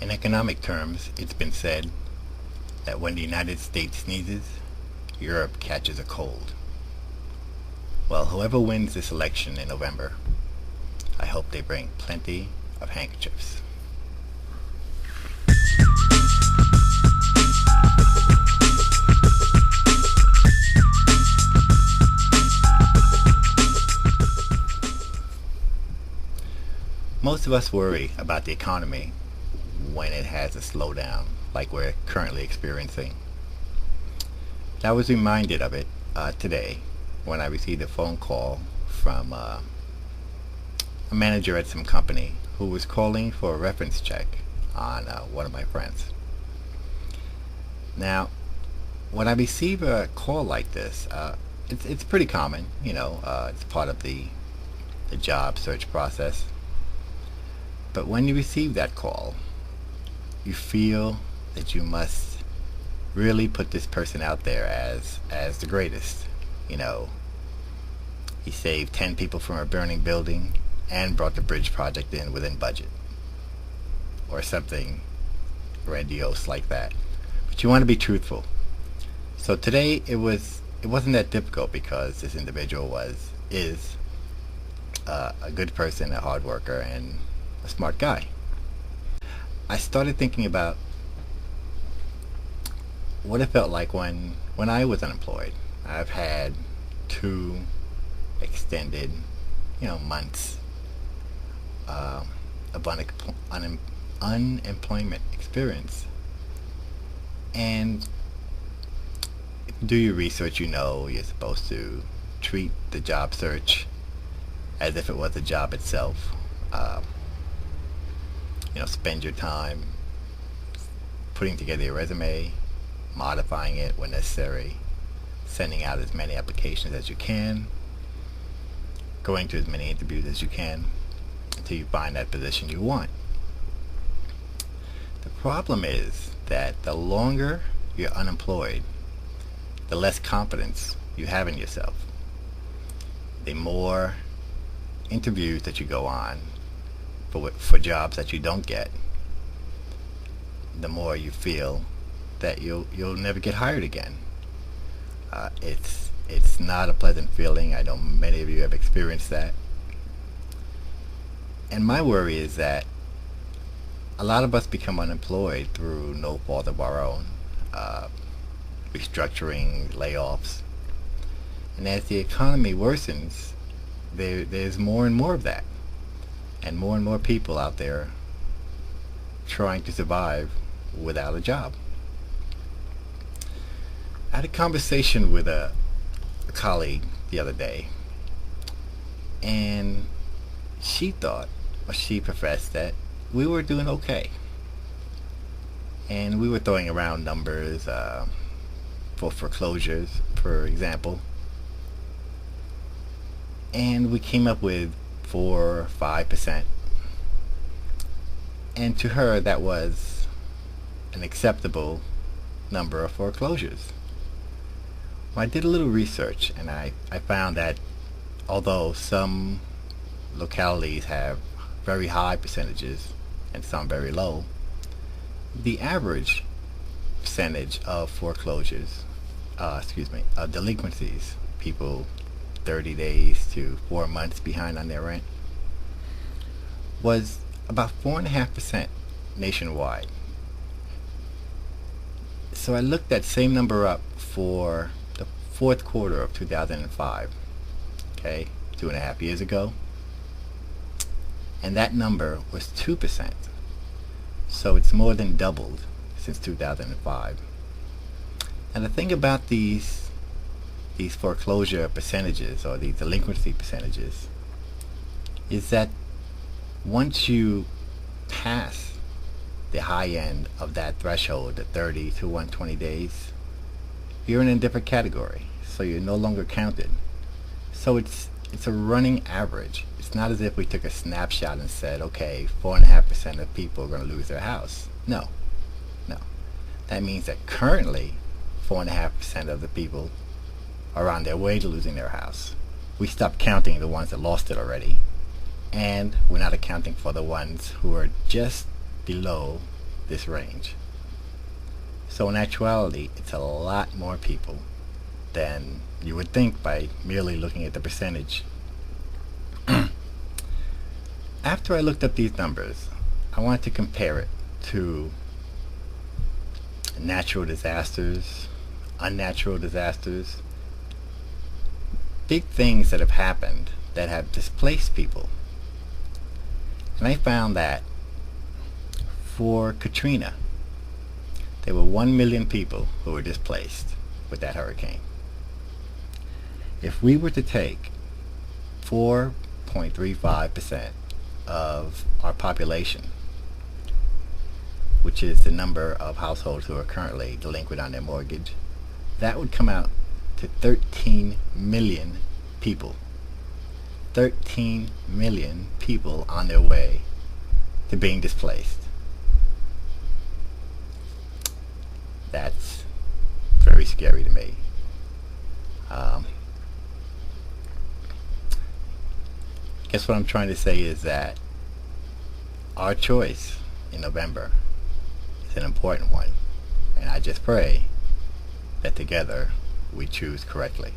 In economic terms, it's been said that when the United States sneezes, Europe catches a cold. Well, whoever wins this election in November, I hope they bring plenty of handkerchiefs. Most of us worry about the economy when it has a slowdown like we're currently experiencing. I was reminded of it today when I received a phone call from a manager at some company who was calling for a reference check on one of my friends. Now, when I receive a call like this, it's pretty common, it's part of the job search process. But when you receive that call, you feel that you must really put this person out there as the greatest. He saved 10 people from a burning building and brought the bridge project in within budget, or something grandiose like that. But you want to be truthful. So today it wasn't that difficult because this individual is a good person, a hard worker, and a smart guy. I started thinking about what it felt like when I was unemployed. I've had 2 extended, months of unemployment experience. And if you do your research, you're supposed to treat the job search as if it was a job itself. Spend your time putting together your resume, modifying it when necessary, sending out as many applications as you can, going to as many interviews as you can until you find that position you want. The problem is that the longer you're unemployed, the less confidence you have in yourself. The more interviews that you go on for jobs that you don't get, the more you feel that you'll never get hired again. It's not a pleasant feeling. I know many of you have experienced that. And my worry is that a lot of us become unemployed through no fault of our own, restructuring, layoffs. And as the economy worsens, there's more and more of that. And more people out there trying to survive without a job. I had a conversation with a colleague the other day, and she professed that we were doing okay. And we were throwing around numbers for foreclosures, for example. And we came up with 4 or 5%. And to her, that was an acceptable number of foreclosures. Well, I did a little research, and I found that although some localities have very high percentages and some very low, the average percentage of foreclosures, of delinquencies, people 30 days to 4 months behind on their rent, was about 4.5% nationwide. So I looked that same number up for the fourth quarter of 2005, okay, 2.5 years ago, and that number was 2%. So it's more than doubled since 2005. And the thing about these foreclosure percentages, or these delinquency percentages, is that once you pass the high end of that threshold, the 30 to 120 days, you're in a different category, so you're no longer counted. So it's a running average. It's not as if we took a snapshot and said, okay, 4.5% of people are going to lose their house. No. That means that currently 4.5% of the people are on their way to losing their house. We stopped counting the ones that lost it already, and we're not accounting for the ones who are just below this range. So in actuality, it's a lot more people than you would think by merely looking at the percentage. After I looked up these numbers, I wanted to compare it to natural disasters, unnatural disasters, big things that have happened that have displaced people. And I found that for Katrina, there were 1 million people who were displaced with that hurricane. If we were to take 4.35% of our population, which is the number of households who are currently delinquent on their mortgage, that would come out to 13 million people. 13 million people on their way to being displaced. That's very scary to me. Guess what I'm trying to say is that our choice in November is an important one, and I just pray that together we choose correctly.